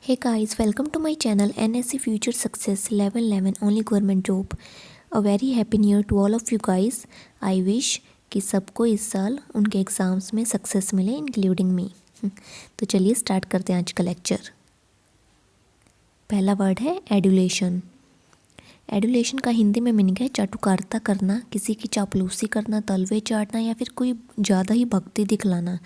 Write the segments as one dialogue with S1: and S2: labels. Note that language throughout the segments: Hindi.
S1: Hey guys, welcome to my channel NSC Future Success 1111 Only Government Job. A very happy new year to all of you guys. I wish कि सबको इस साल उनके एग्ज़ाम्स में सक्सेस मिले इंक्लूडिंग मी। तो चलिए स्टार्ट करते हैं आज का लेक्चर। पहला वर्ड है एडुलेशन। एडुलेशन का हिंदी में मीनिंग है चाटुकारिता करना, किसी की चापलूसी करना, तलवे चाटना या फिर कोई ज़्यादा ही भक्ति दिखलाना।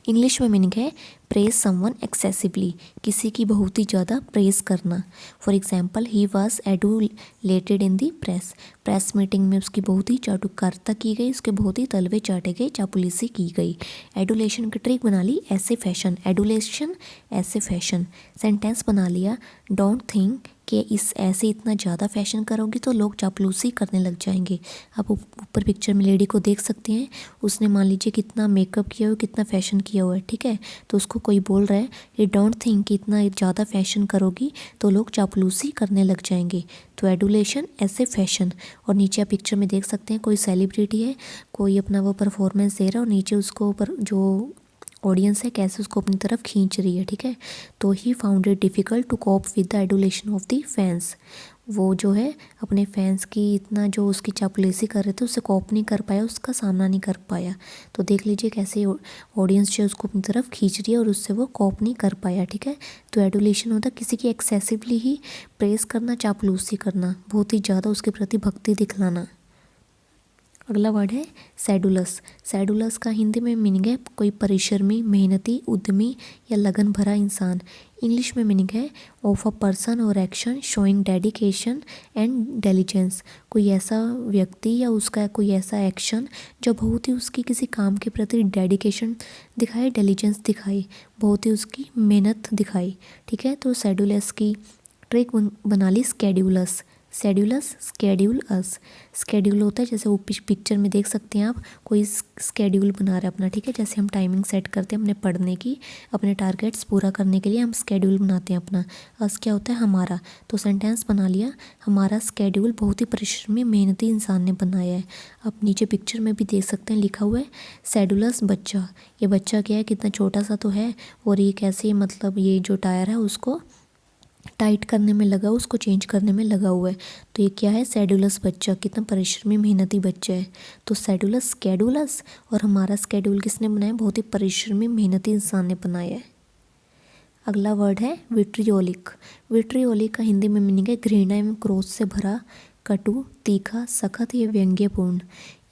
S1: इंग्लिश में मीनिंग है प्रेज समवन एक्सेसिवली, किसी की बहुत ही ज़्यादा प्रेज करना। For example he was adulated in the press. Press meeting में उसकी बहुत ही चाटुकारिता की गई, उसके बहुत ही तलवे चाटे गए, चापलूसी की गई। एडुलेशन की ट्रिक बना ली ऐसे फैशन, एडुलेशन ऐसे फैशन। सेंटेंस बना लिया डोंट थिंक कि इस ऐसे इतना ज़्यादा फैशन करोगी तो लोग चापलूसी करने लग जाएंगे। आप ऊपर पिक्चर में लेडी को देख सकते हैं, उसने मान लीजिए कितना मेकअप किया हुआ, कितना फैशन किया हुआ है, ठीक है। तो उसको कोई बोल रहा है ये डोंट थिंक कि इतना ज़्यादा फैशन करोगी तो लोग चापलूसी करने लग जाएंगे। तो एडुलेशन ऐसे फैशन। और नीचे आप पिक्चर में देख सकते हैं कोई सेलिब्रिटी है, कोई अपना वो परफॉर्मेंस दे रहा है और नीचे उसको ऊपर जो ऑडियंस है कैसे उसको अपनी तरफ खींच रही है, ठीक है। तो he found it difficult to cope with the adulation of the fans. वो जो है अपने फैंस की इतना जो उसकी चापलूसी कर रहे थे उससे कॉप नहीं कर पाया, उसका सामना नहीं कर पाया। तो देख लीजिए कैसे ऑडियंस जो उसको अपनी तरफ खींच रही है और उससे वो कॉप नहीं कर पाया, ठीक है। तो एडुलेशन होता है किसी की एक्सेसिवली ही प्रेस करना, चापलूसी करना, बहुत ही ज़्यादा उसके प्रति भक्ति दिखलाना। अगला वर्ड है सैडुलस। सैडुलस का हिंदी में मीनिंग है कोई परिश्रमी, मेहनती, उद्यमी या लगन भरा इंसान। इंग्लिश में मीनिंग है ऑफ अ पर्सन और action showing dedication and diligence. कोई ऐसा व्यक्ति या उसका कोई ऐसा एक्शन जो बहुत ही उसकी किसी काम के प्रति डेडिकेशन दिखाए, डिलीजेंस दिखाई, बहुत ही उसकी मेहनत दिखाई, ठीक है। तो सैडुलस की ट्रिक बना ली स्केड्यूलस। शेड्यूलस स्केड्यूल अस। स्केड्यूल होता है जैसे वो पिक्चर में देख सकते हैं आप, कोई स्केड्यूल बना रहा है अपना, ठीक है। जैसे हम टाइमिंग सेट करते हैं अपने पढ़ने की, अपने टारगेट्स पूरा करने के लिए हम स्केड्यूल बनाते हैं अपना। अस क्या होता है हमारा। तो सेंटेंस बना लिया हमारा स्केड्यूल बहुत ही परिश्रमी मेहनती इंसान ने बनाया है। आप नीचे पिक्चर में भी देख सकते हैं लिखा हुआ है शेड्यूलस बच्चा। ये बच्चा क्या है, कितना छोटा सा तो है और ये कैसे मतलब ये जो टायर है उसको टाइट करने में लगा, उसको चेंज करने में लगा हुआ है। तो ये क्या है शेड्यूलस बच्चा, कितना परिश्रमी मेहनती बच्चा है। तो शेड्यूलस स्केड्यूलस और हमारा स्केड्यूल किसने बनाया, बहुत ही परिश्रमी मेहनती इंसान ने बनाया है। अगला वर्ड है विट्रियोलिक। विट्रियोलिक का हिंदी में मीनिंग है घृणा एवं क्रोध से भरा, कटु, तीखा, सखत या व्यंग्यपूर्ण।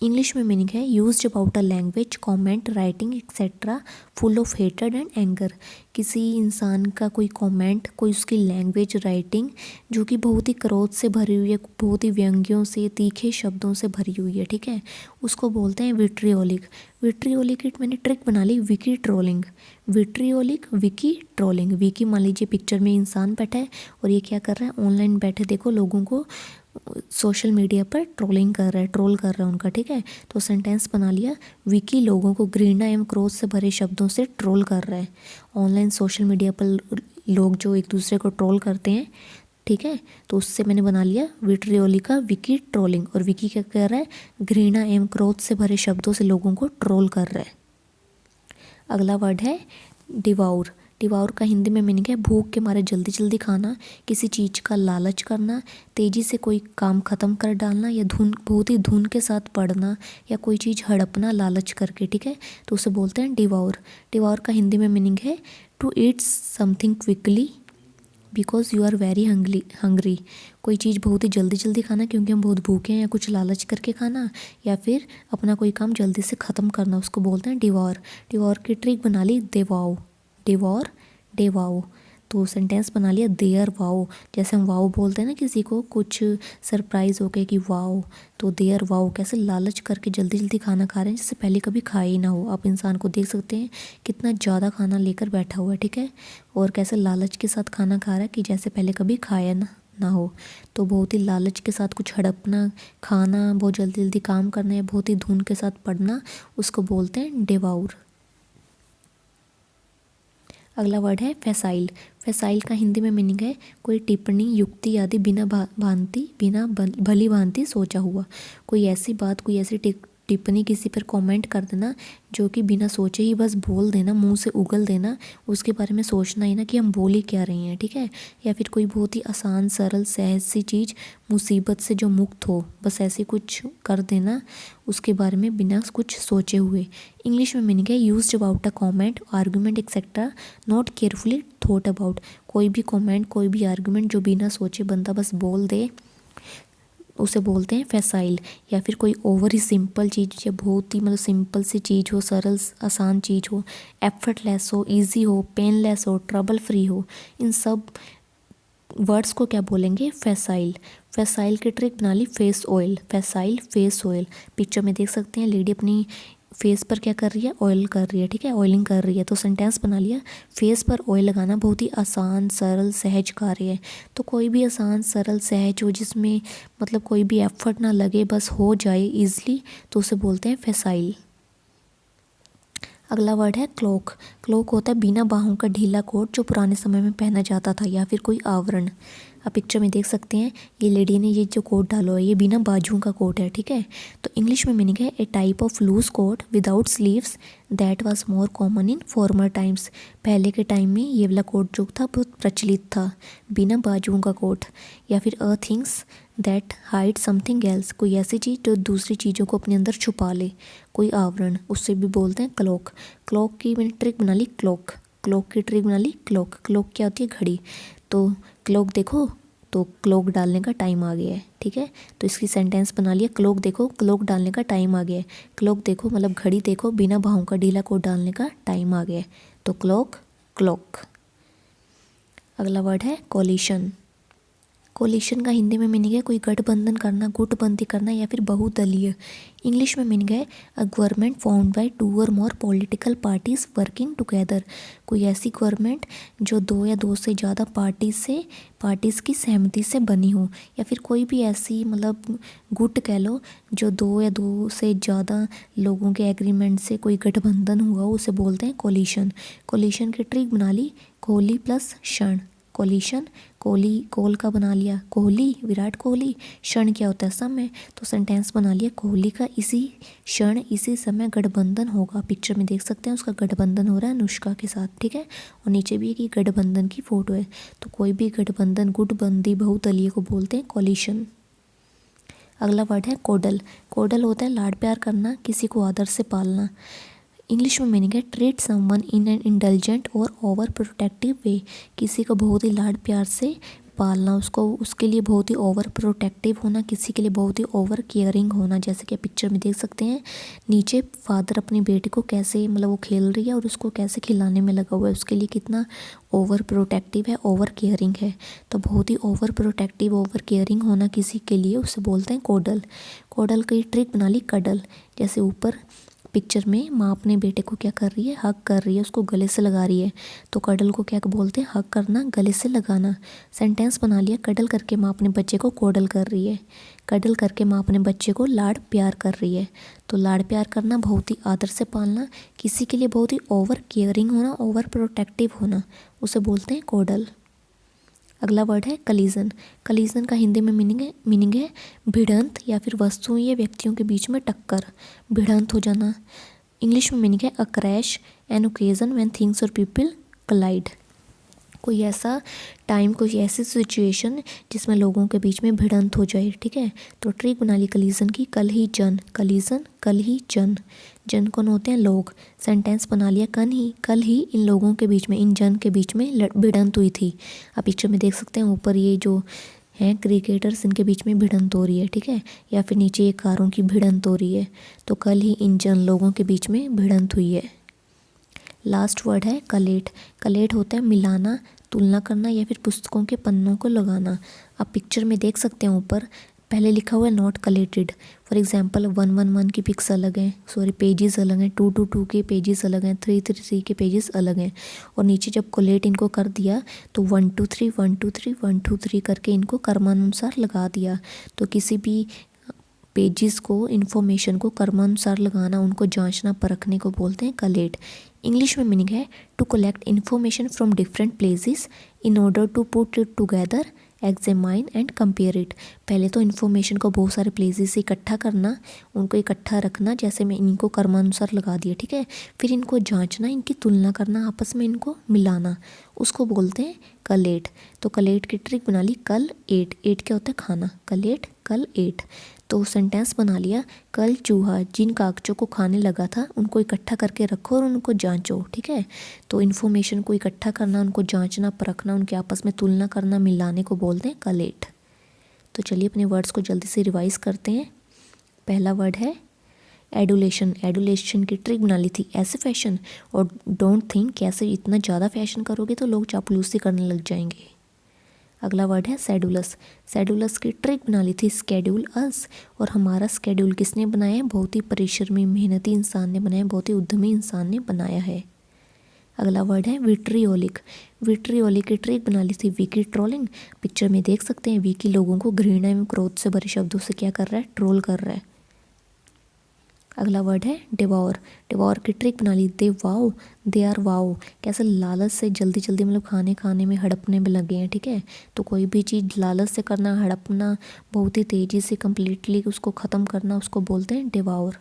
S1: इंग्लिश में मीनिंग है used about a language, comment, writing etcetera full of hatred and anger. किसी इंसान का कोई कमेंट, कोई उसकी लैंग्वेज, राइटिंग जो कि बहुत ही क्रोध से भरी हुई है, बहुत ही व्यंग्यों से, तीखे शब्दों से भरी हुई है, ठीक है, उसको बोलते हैं विट्रियोलिक। विट्रियोलिक की मैंने ट्रिक बना ली Vicky trolling. Vitriolic Vicky trolling. Vicky मान लीजिए पिक्चर में इंसान बैठा है और ये क्या कर रहा है, ऑनलाइन बैठे देखो लोगों को सोशल मीडिया पर ट्रोलिंग कर रहा है, ट्रोल कर रहा है उनका, ठीक है। तो सेंटेंस बना लिया विकी लोगों को घृणा एवं क्रोध से भरे शब्दों से ट्रोल कर रहा है। ऑनलाइन सोशल मीडिया पर लोग जो एक दूसरे को ट्रोल करते हैं, ठीक है, तो उससे मैंने बना लिया विट्रियोली का विकी ट्रोलिंग। और विकी क्या कर रहा है, घृणा एवं क्रोध से भरे शब्दों से लोगों को ट्रोल कर रहा है। अगला वर्ड है डिवाउर। डिवाउर का हिंदी में मीनिंग है भूख के मारे जल्दी जल्दी खाना, किसी चीज़ का लालच करना, तेज़ी से कोई काम ख़त्म कर डालना या धुन बहुत ही धुन के साथ पढ़ना या कोई चीज़ हड़पना लालच करके, ठीक है। तो उसे बोलते हैं डिवाउर। डिवाउर का हिंदी में मीनिंग है to eat something quickly because you are very hungry. कोई चीज़ बहुत ही जल्दी जल्दी खाना क्योंकि हम बहुत भूखे हैं, या कुछ लालच करके खाना, या फिर अपना कोई काम जल्दी से ख़त्म करना, उसको बोलते हैं डिवॉर। डिवॉर की ट्रिक बना ली देवाओ। डिवॉर देवाओ। तो सेंटेंस बना लिया देयर वाओ। जैसे हम वाओ बोलते हैं ना किसी को कुछ सरप्राइज हो गया कि वाओ, तो देयर वाओ कैसे लालच करके जल्दी जल्दी खाना खा रहे हैं जैसे पहले कभी खाया ही ना हो। आप इंसान को देख सकते हैं कितना ज़्यादा खाना लेकर बैठा हुआ है, ठीक है, और कैसे लालच के साथ खाना खा रहा है कि जैसे पहले कभी खाया ना हो। तो बहुत ही लालच के साथ कुछ हड़पना, खाना, बहुत जल्दी जल्दी काम करना या बहुत ही धुन के साथ पढ़ना, उसको बोलते हैं डिवाउर। अगला वर्ड है फैसाइल। फैसाइल का हिंदी में मीनिंग है कोई टिप्पणी, युक्ति आदि बिना भली भांति सोचा हुआ। कोई ऐसी बात, कोई ऐसी टिप्पणी किसी पर कमेंट कर देना जो कि बिना सोचे ही बस बोल देना, मुंह से उगल देना, उसके बारे में सोचना ही ना कि हम बोल ही क्या रहे हैं, ठीक है। या फिर कोई बहुत ही आसान सरल सहज सी चीज़, मुसीबत से जो मुक्त हो, बस ऐसे कुछ कर देना उसके बारे में बिना कुछ सोचे हुए। इंग्लिश में मीनिंग है used about a comment, argument etcetera not carefully thought about. कोई भी कॉमेंट, कोई भी आर्गूमेंट जो बिना सोचे बंदा बस बोल दे उसे बोलते हैं फैसाइल। या फिर कोई ओवर ही सिंपल चीज़ या बहुत ही मतलब सिंपल सी चीज़ हो, सरल आसान चीज़ हो, एफर्टलेस हो, इजी हो, पेनलेस हो, ट्रबल फ्री हो, इन सब वर्ड्स को क्या बोलेंगे? फैसाइल। फैसाइल की ट्रिक बना ली face oil, facile face oil. Picture में देख सकते हैं लेडी अपनी फेस पर क्या कर रही है? ऑयल कर रही है, ठीक है, ऑयलिंग कर रही है। तो सेंटेंस बना लिया फेस पर ऑयल लगाना बहुत ही आसान सरल सहज कार्य है। तो कोई भी आसान सरल सहज हो जिसमें मतलब कोई भी एफर्ट ना लगे, बस हो जाए ईजिली, तो उसे बोलते हैं फैसाइल। अगला वर्ड है क्लोक। क्लोक होता है बिना बाहों का ढीला कोट जो पुराने समय में पहना जाता था, या फिर कोई आवरण। आप पिक्चर में देख सकते हैं ये लेडी ने ये जो कोट डालो है ये बिना बाजुओं का कोट है, ठीक है। तो इंग्लिश में मीनिंग है a type of loose coat without sleeves that was more common in former times. पहले के टाइम में ये वाला कोट जो था बहुत प्रचलित था, बिना बाजुओं का कोट। या फिर a things that hide something else, कोई ऐसी चीज़ जो दूसरी चीज़ों को अपने अंदर छुपा ले, कोई आवरण, उससे भी बोलते हैं क्लोक। क्लोक की मैंने ट्रिक बना ली क्लोक, क्लोक की ट्रिक बना ली क्लोक। क्लोक क्या होती है? घड़ी। तो क्लोक देखो तो क्लोक डालने का टाइम आ गया है, ठीक है। तो इसकी सेंटेंस बना लिया क्लोक देखो क्लोक डालने का टाइम आ गया है। क्लोक देखो मतलब घड़ी देखो बिना बाहों का ढीला कोट डालने का टाइम आ गया है। तो क्लोक, क्लोक। अगला वर्ड है कोलिशन। कोलिशन का हिंदी में मीनिंग है कोई गठबंधन करना, गुटबंदी करना, या फिर बहुदलीय। इंग्लिश में मीनिंग है अ गवर्नमेंट फॉर्म्ड बाय 2 और मोर पॉलिटिकल पार्टीज वर्किंग टुगेदर। कोई ऐसी गवर्नमेंट जो 2 या 2 से ज़्यादा पार्टीज़ की सहमति से बनी हो, या फिर कोई भी ऐसी मतलब गुट कह लो जो 2 या 2 से ज़्यादा लोगों के एग्रीमेंट से कोई गठबंधन हुआ, उसे बोलते हैं कोलिशन। कोलिशन की ट्रिक बना ली कोहली प्लस क्षण। कोलिशन, कोहली कोल का बना लिया कोहली, विराट कोहली। क्षण क्या होता है? समय। तो सेंटेंस बना लिया कोहली का इसी क्षण इसी समय गठबंधन होगा। पिक्चर में देख सकते हैं उसका गठबंधन हो रहा है अनुष्का के साथ, ठीक है। और नीचे भी एक गठबंधन की फोटो है। तो कोई भी गठबंधन, गुटबंदी, बहुदलीय को बोलते हैं कोलिशन। अगला वर्ड है कोडल। कोडल होता है लाड प्यार करना, किसी को आदर से पालना। इंग्लिश में मीनिंग है treat someone in an intelligent और ओवर प्रोटेक्टिव वे। किसी को बहुत ही लाड प्यार से पालना, उसको उसके लिए बहुत ही ओवर प्रोटेक्टिव होना, किसी के लिए बहुत ही ओवर केयरिंग होना। जैसे कि पिक्चर में देख सकते हैं नीचे फादर अपनी बेटी को कैसे मतलब वो खेल रही है और उसको कैसे खिलाने में लगा हुआ है, उसके लिए कितना ओवर प्रोटेक्टिव है, ओवर केयरिंग है। तो बहुत ही ओवर प्रोटेक्टिव, ओवर केयरिंग होना किसी के लिए, उसे बोलते हैं कोडल। कोडल की ट्रिक बना ली कडल। जैसे ऊपर पिक्चर में माँ अपने बेटे को क्या कर रही है? हग कर रही है, उसको गले से लगा रही है। तो कडल को क्या बोलते हैं? हग करना, गले से लगाना। सेंटेंस बना लिया कडल करके माँ अपने बच्चे को कोडल कर रही है। कडल करके माँ अपने बच्चे को लाड प्यार कर रही है। तो लाड प्यार करना, बहुत ही आदर से पालना, किसी के लिए बहुत ही ओवर केयरिंग होना, ओवर प्रोटेक्टिव होना, उसे बोलते हैं कोडल। अगला वर्ड है कलीजन। कलीजन का हिंदी में मीनिंग है भिड़ंत या फिर वस्तुओं या व्यक्तियों के बीच में टक्कर, भिड़ंत हो जाना। इंग्लिश में मीनिंग है a crash, an occasion when things और पीपल कोलाइड। कोई ऐसा टाइम, कोई ऐसी सिचुएशन जिसमें लोगों के बीच में भिड़ंत हो जाए, ठीक है। तो ट्रिक बना ली कलीजन की कल ही जन, कलीजन कल ही जन। जन कौन होते हैं? लोग। सेंटेंस बना लिया कल ही इन लोगों के बीच में, इन जन के बीच में भिड़ंत हुई थी। आप पिक्चर में देख सकते हैं ऊपर ये जो हैं क्रिकेटर्स, इनके बीच में भिड़ंत हो रही है, ठीक है। या फिर नीचे ये कारों की भिड़ंत हो रही है। तो कल ही इन जन लोगों के बीच में भिड़ंत हुई है। लास्ट वर्ड है कलेट। कलेट होता है मिलाना, तुलना करना, या फिर पुस्तकों के पन्नों को लगाना। आप पिक्चर में देख सकते हैं ऊपर पहले लिखा हुआ है नॉट कलेटेड। फॉर एग्जांपल 111 की पिक्स अलग हैं, पेजेस अलग हैं, 222 के पेजेस अलग हैं, 333 के पेजेस अलग हैं। और नीचे जब कोलेट इनको कर दिया तो 123 123 123 करके इनको क्रमानुसार लगा दिया। तो किसी भी पेजेस को, इन्फॉर्मेशन को क्रमानुसार लगाना, उनको जांचना परखने को बोलते हैं कलेट। इंग्लिश में मीनिंग है to collect information from different places in order to put it together examine and compare it. पहले तो इन्फॉर्मेशन को बहुत सारे प्लेसेस से इकट्ठा करना, उनको इकट्ठा रखना, जैसे मैं इनको क्रमानुसार लगा दिया, ठीक है। फिर इनको जांचना, इनकी तुलना करना, आपस में इनको मिलाना, उसको बोलते हैं कलेट। तो कलेट की ट्रिक बना ली, कल एट। एट क्या होता है? खाना। कलेट कल एट। तो सेंटेंस बना लिया, कल चूहा जिन कागजों को खाने लगा था उनको इकट्ठा करके रखो और उनको जांचो, ठीक है। तो इन्फॉर्मेशन को इकट्ठा करना, उनको जांचना, परखना, उनके आपस में तुलना करना, मिलाने को बोलते हैं कलेट। तो चलिए अपने वर्ड्स को जल्दी से रिवाइज करते हैं। पहला वर्ड है एडुलेशन। एडुलेशन की ट्रिक बना ली थी, ऐसे फैशन, और डोंट थिंक कैसे इतना ज़्यादा फैशन करोगे तो लोग चापलूसी करने लग जाएंगे। अगला वर्ड है सेडुलस। सेडुलस की ट्रिक बना ली थी, स्केड्यूल अस, और हमारा स्केड्यूल किसने बनाया है? बहुत ही परिश्रमी मेहनती इंसान ने बनाया, बहुत ही उद्यमी इंसान ने बनाया है। अगला वर्ड है विट्रियोलिक। विट्रियोलिक की ट्रिक बना ली थी, विकी ट्रोलिंग। पिक्चर में देख सकते हैं विकी लोगों को घृणा एवं क्रोध से भरे शब्दों से क्या कर रहा है? ट्रोल कर रहा है। अगला वर्ड है डिवॉर। डिवॉर की ट्रिक बना ली, दे वाओ, दे आर वाओ, कैसे लालच से जल्दी जल्दी मतलब खाने में हड़पने में लगे हैं, ठीक है। तो कोई भी चीज़ लालच से करना, हड़पना, बहुत ही तेज़ी से कंप्लीटली उसको ख़त्म करना, उसको बोलते हैं डिवॉर।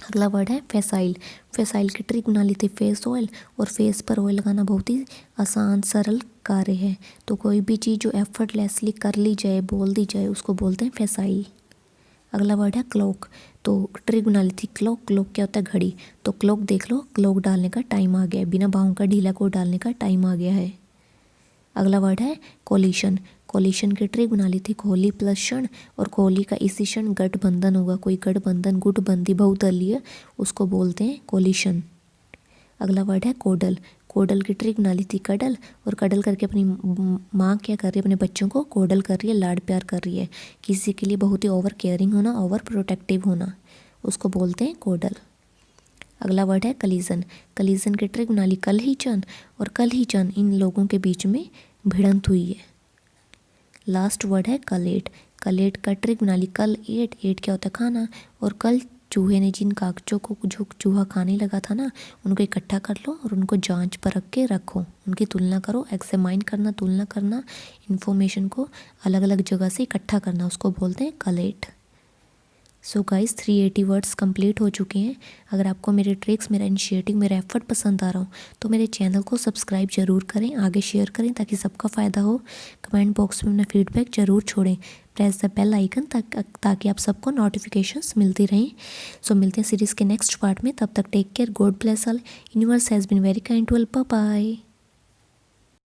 S1: अगला वर्ड है फैसाइल। फैसाइल की ट्रिक बना ली थी, फेस ऑयल, और फेस पर ऑयल लगाना बहुत ही आसान सरल कार्य है। तो कोई भी चीज़ जो एफर्टलेसली कर ली जाए, बोल दी जाए, उसको बोलते हैं फैसाइल। अगला वर्ड है क्लॉक। तो ट्रिक बना ली थी, क्लॉक। क्लॉक क्या होता है? घड़ी। तो क्लॉक देख लो, क्लॉक डालने का टाइम आ गया है, बिना बाहों का ढीला कोट डालने का टाइम आ गया है। अगला वर्ड है कोलिशन। कोलिशन की ट्रिक बना ली थी, कोहली प्लस क्षण, और कोहली का इसी क्षण गठबंधन होगा, कोई गठबंधन, गुटबंदी, बहुदलीय, उसको बोलते हैं कोलिशन। अगला वर्ड है कोडल। कोडल की ट्रिक बना ली थी, कडल, और कडल करके अपनी माँ क्या कर रही है? अपने बच्चों को कोडल कर रही है, लाड प्यार कर रही है। किसी के लिए बहुत ही ओवर केयरिंग होना, ओवर प्रोटेक्टिव होना, उसको बोलते हैं कोडल। अगला वर्ड है कलीजन। कलीजन की ट्रिक बना ली, कल ही चन, और कल ही चन इन लोगों के बीच में भिड़ंत हुई है। लास्ट वर्ड है कलेट। कलेट का ट्रिक बना ली, कल एट। एट क्या होता है? खाना। और कल चूहे ने जिन कागजों को जो चूहा खाने लगा था ना, उनको इकट्ठा कर लो और उनको जांच परख के रखो, उनकी तुलना करो। एग्जामाइन करना, तुलना करना, इन्फॉर्मेशन को अलग अलग जगह से इकट्ठा करना, उसको बोलते हैं कलेट। सो गाइस 380 वर्ड्स कंप्लीट हो चुके हैं। अगर आपको मेरे ट्रिक्स, मेरा इनिशिएटिव, मेरा एफर्ट पसंद आ रहा हो तो मेरे चैनल को सब्सक्राइब जरूर करें, आगे शेयर करें ताकि सबका फ़ायदा हो। कमेंट बॉक्स में अपना फीडबैक ज़रूर छोड़ें। प्रेस द बेल आइकन ताकि आप सबको नोटिफिकेशंस मिलती रहें। सो मिलते हैं सीरीज़ के नेक्स्ट पार्ट में, तब तक take care, God bless all, universe has been very kind to all, bye bye.